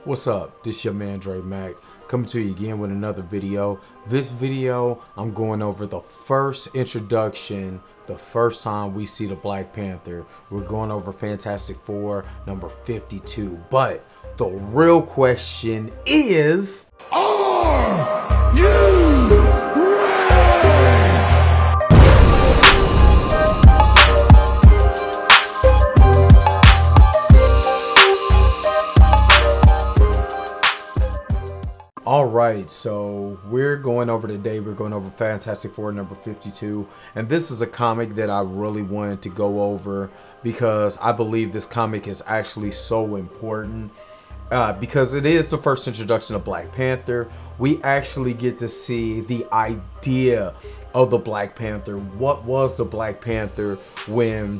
What's up? This your man Dre Mac coming to you again with another video. This video I'm going over the first introduction, the first time we see the Black Panther. We're going over Fantastic Four number 52. But the real question is, are you ready? All right, so we're going over Fantastic Four number 52, and this is a comic that I really wanted to go over because I believe this comic is actually so important because it is the first introduction of Black Panther. We actually get to see the idea of the Black Panther. What was the Black Panther when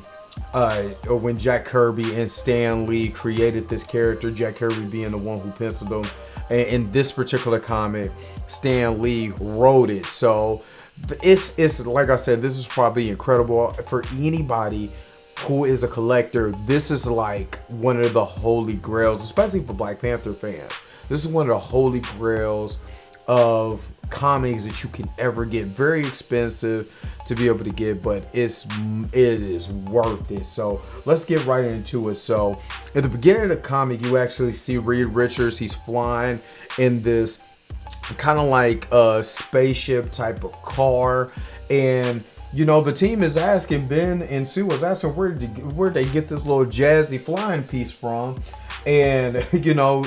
Jack Kirby and Stan Lee created this character, Jack Kirby being the one who penciled him. In this particular comic, Stan Lee wrote it. So it's like I said, this is probably incredible for anybody who is a collector. This is like one of the holy grails, especially for Black Panther fans. This is one of the holy grails of comics that you can ever get. Very expensive to be able to get, but it is worth it. So let's get right into it. So at the beginning of the comic, you actually see Reed Richards. He's flying in this kind of like a spaceship type of car, and you know the team is asking, Ben and Sue was asking where'd they get this little jazzy flying piece from, and you know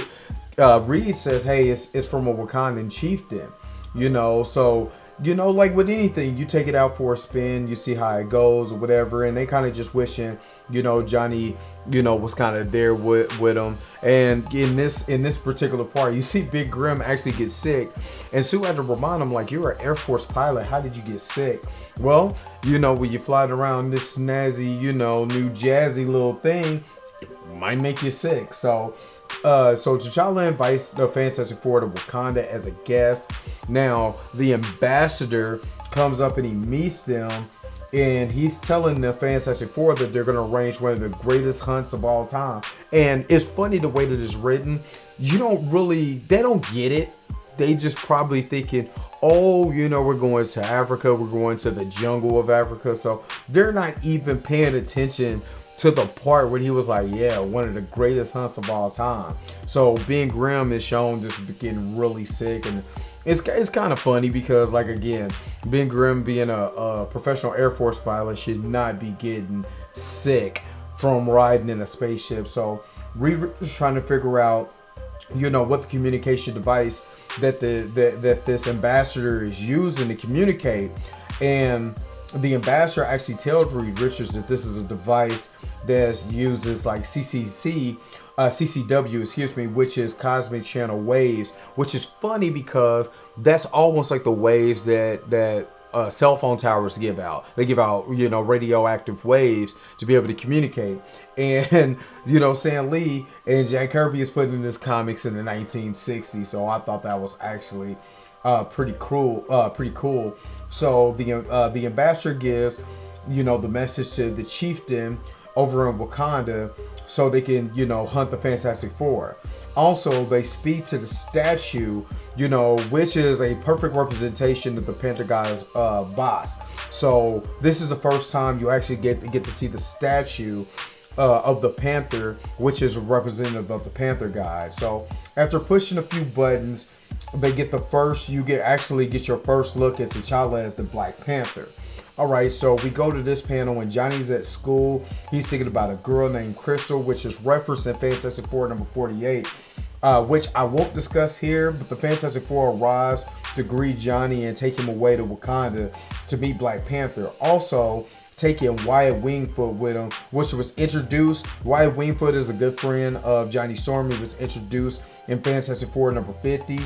Reed says, hey, it's from a Wakandan chieftain. You know, so you know, like with anything, you take it out for a spin, you see how it goes or whatever, and they kind of just wishing, you know, Johnny, you know, was kind of there with them. And in this particular part, you see Big Grim actually get sick, and Sue had to remind him, like, you're an Air Force pilot, how did you get sick? Well, you know, when you fly around this snazzy, you know, new jazzy little thing, it might make you sick. So T'Challa invites the Fantastic Four to Wakanda as a guest. Now, the ambassador comes up and he meets them, and he's telling the Fantastic Four that they're going to arrange one of the greatest hunts of all time. And it's funny the way that it's written. They don't get it. They just probably thinking, oh, you know, we're going to Africa. We're going to the jungle of Africa. So they're not even paying attention to the part where he was like, yeah, one of the greatest hunts of all time. So Ben Grimm is shown just getting really sick, and it's kind of funny because, like, again, Ben Grimm being a professional Air Force pilot should not be getting sick from riding in a spaceship. So we're just trying to figure out, you know, what the communication device that this ambassador is using to communicate. And the ambassador actually tells Reed Richards that this is a device that uses like CCW, which is cosmic channel waves, which is funny because that's almost like the waves that cell phone towers give out. They give out, you know, radioactive waves to be able to communicate. And, you know, Stan Lee and Jack Kirby is putting in this comics in the 1960s. So I thought that was actually pretty cool. So the ambassador gives, you know, the message to the chieftain over in Wakanda so they can, you know, hunt the Fantastic Four. Also, they speak to the statue, you know, which is a perfect representation of the Panther guy's boss. So this is the first time you actually get to see the statue of the Panther, which is a representative of the Panther guy. So after pushing a few buttons, you get your first look at T'Challa as the Black Panther. All right, so we go to this panel and Johnny's at school. He's thinking about a girl named Crystal, which is referenced in Fantastic Four number 48, which I won't discuss here, but the Fantastic Four arrives to greet Johnny and take him away to Wakanda to meet Black Panther. Also, taking Wyatt Wingfoot with him, which was introduced. Wyatt Wingfoot is a good friend of Johnny Storm. He was introduced in Fantastic Four number 50.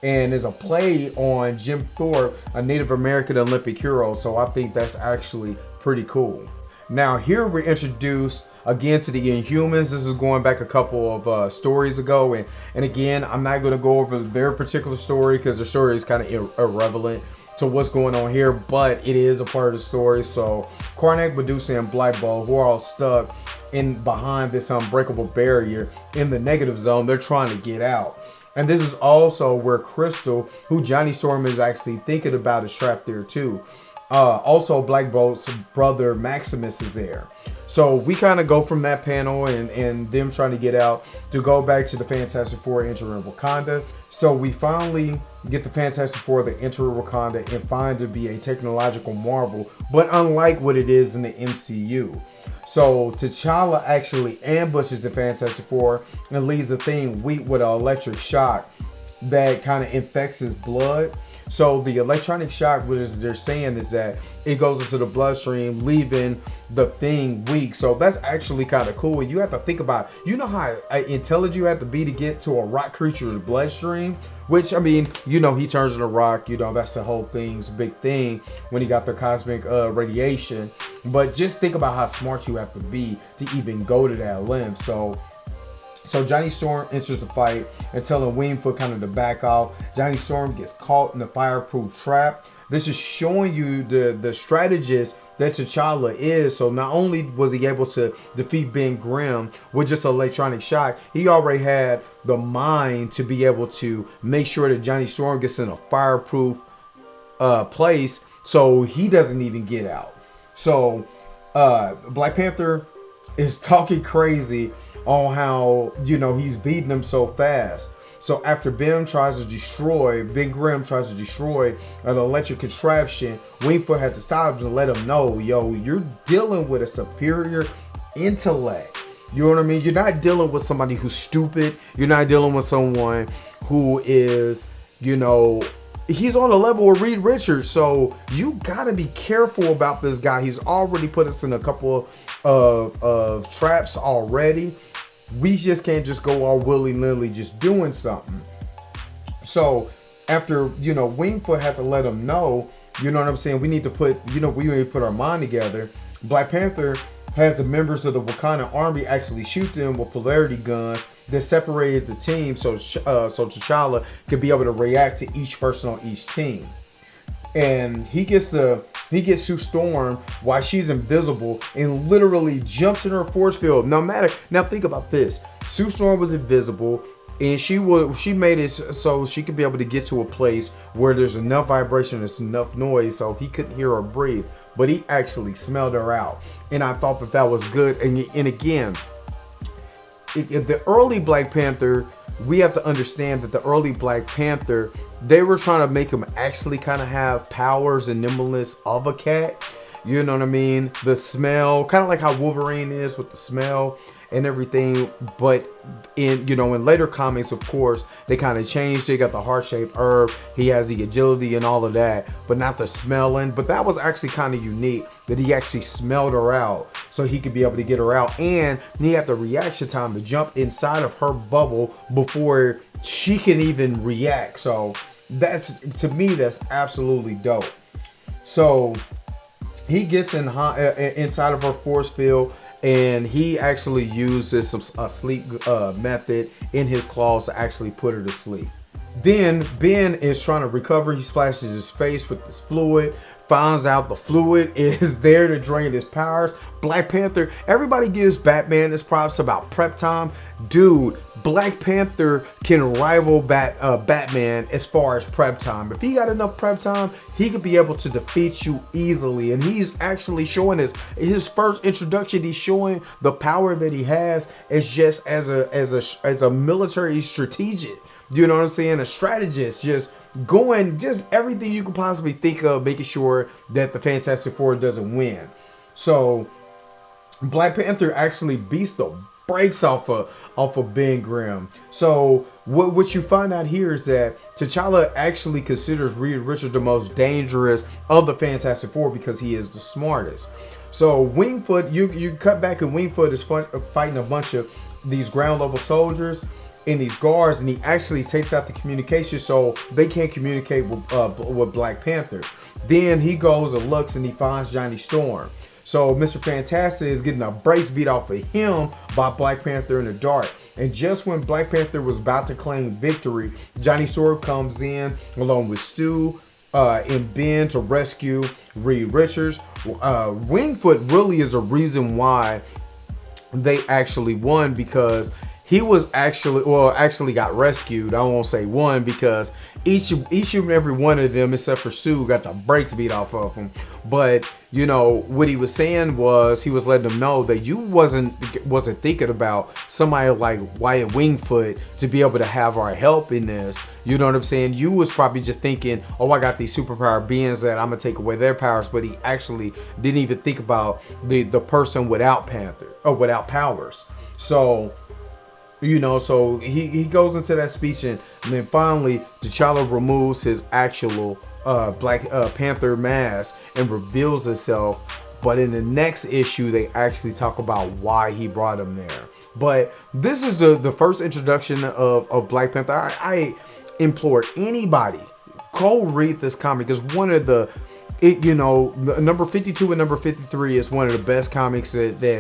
And is a play on Jim Thorpe, a Native American Olympic hero. So I think that's actually pretty cool. Now here we're introduced again to the Inhumans. This is going back a couple of stories ago. And again, I'm not going to go over their particular story because the story is kind of irrelevant to what's going on here. But it is a part of the story. So Karnak, Medusa, and Black Bolt, who are all stuck in behind this unbreakable barrier in the negative zone. They're trying to get out. And this is also where Crystal, who Johnny Storm is actually thinking about, is trapped there too. Also, Black Bolt's brother Maximus is there. So we kind of go from that panel and them trying to get out to go back to the Fantastic Four entering Wakanda. So we finally get the Fantastic Four to enter Wakanda and find it to be a technological marvel, but unlike what it is in the MCU. So T'Challa actually ambushes the Fantastic Four and leaves the thing weak with an electric shock that kind of infects his blood. So the electronic shock, what they're saying is that it goes into the bloodstream, leaving the thing weak. So that's actually kind of cool. You have to think about, you know how intelligent you have to be to get to a rock creature's bloodstream, which, I mean, you know, he turns into a rock, you know, that's the whole thing's big thing when he got the cosmic radiation. But just think about how smart you have to be to even go to that length. So Johnny Storm enters the fight and telling Wingfoot kind of to back off. Johnny Storm gets caught in the fireproof trap. This is showing you the strategist that T'Challa is. So not only was he able to defeat Ben Grimm with just electronic shock, he already had the mind to be able to make sure that Johnny Storm gets in a fireproof place so he doesn't even get out. So Black Panther is talking crazy on how, you know, he's beating them so fast. So after Ben Grimm tries to destroy an electric contraption, Wingfoot had to stop him and let him know, yo, you're dealing with a superior intellect. You know what I mean? You're not dealing with somebody who's stupid. You're not dealing with someone who is, you know, he's on a level with Reed Richards. So you gotta be careful about this guy. He's already put us in a couple of traps already. We just can't just go all willy-nilly just doing something. So after, you know, Wingfoot had to let him know, you know what I'm saying, we need to put our mind together. Black Panther has the members of the Wakanda army actually shoot them with polarity guns that separated the team, so T'Challa can be able to react to each person on each team. And he gets Sue Storm while she's invisible and literally jumps in her force field. Now think about this. Sue Storm was invisible and she made it so she could be able to get to a place where there's enough vibration, there's enough noise so he couldn't hear her breathe. But he actually smelled her out. And I thought that was good. And again, the early Black Panther, we have to understand that the early Black Panther, they were trying to make him actually kind of have powers and nimbleness of a cat. You know what I mean? The smell, kind of like how Wolverine is with the smell and everything. But in later comics, of course, they kind of changed. They got the heart-shaped herb. He has the agility and all of that, but not the smelling. But that was actually kind of unique that he actually smelled her out so he could be able to get her out. And he had the reaction time to jump inside of her bubble before she can even react. So that's, to me, that's absolutely dope. So he gets inside of her force field, and he actually uses a sleep method in his claws to actually put her to sleep. Then Ben is trying to recover. He splashes his face with this fluid, finds out the fluid is there to drain his powers. Black Panther, everybody gives Batman his props about prep time. Dude, Black Panther can rival Batman as far as prep time. If he got enough prep time, he could be able to defeat you easily. And he's actually showing his first introduction. He's showing the power that he has as just as a military strategist. You know what I'm saying? A strategist, just everything you could possibly think of, making sure that the Fantastic Four doesn't win. So Black Panther actually beats the brakes off of Ben Grimm. So what you find out here is that T'Challa actually considers Reed Richards the most dangerous of the Fantastic Four because he is the smartest. So Wingfoot, you cut back and Wingfoot is fighting a bunch of these ground level soldiers in these guards, and he actually takes out the communication so they can't communicate with Black Panther. Then he goes and looks and he finds Johnny Storm. So Mr. Fantastic is getting the brakes beat off of him by Black Panther in the dark. And just when Black Panther was about to claim victory, Johnny Storm comes in along with Stu and Ben to rescue Reed Richards. Wingfoot really is the reason why they actually won because he was actually got rescued. I won't say won because each and every one of them except for Sue got the brakes beat off of him. But you know what he was saying was he was letting them know that you wasn't thinking about somebody like Wyatt Wingfoot to be able to have our help in this. You know what I'm saying? You was probably just thinking, oh, I got these superpower beings that I'm gonna take away their powers, but he actually didn't even think about the person without Panther or without powers. So you know, so he goes into that speech, and then finally T'Challa removes his actual Black Panther mask and reveals itself. But in the next issue, they actually talk about why he brought him there. But this is the first introduction of Black Panther. I implore anybody, go read this comic. It's one of the, you know, number 52 and number 53 is one of the best comics that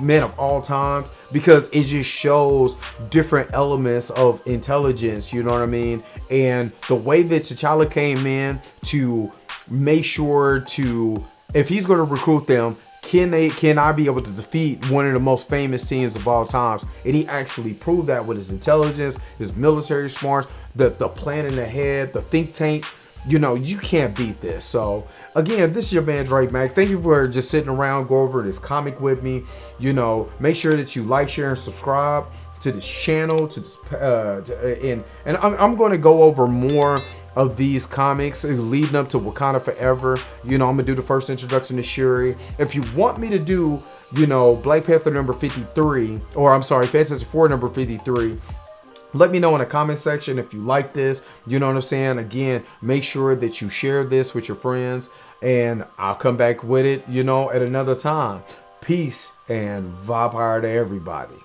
men of all time, because it just shows different elements of intelligence, you know what I mean? And the way that T'Challa came in to make sure to, if he's going to recruit them, can I be able to defeat one of the most famous teams of all times? And he actually proved that with his intelligence, his military smarts, the plan in the head, the think tank. You know, you can't beat this. So again, this is your man Drake Mac. Thank you for just sitting around, go over this comic with me. You know, make sure that you like, share, and subscribe to this channel. To this, and I'm going to go over more of these comics leading up to Wakanda Forever. You know, I'm gonna do the first introduction to Shuri. If you want me to do, you know, Black Panther number 53, or I'm sorry, Fantastic Four number 53. Let me know in the comment section if you like this. You know what I'm saying? Again, make sure that you share this with your friends, and I'll come back with it, you know, at another time. Peace and vibe higher to everybody.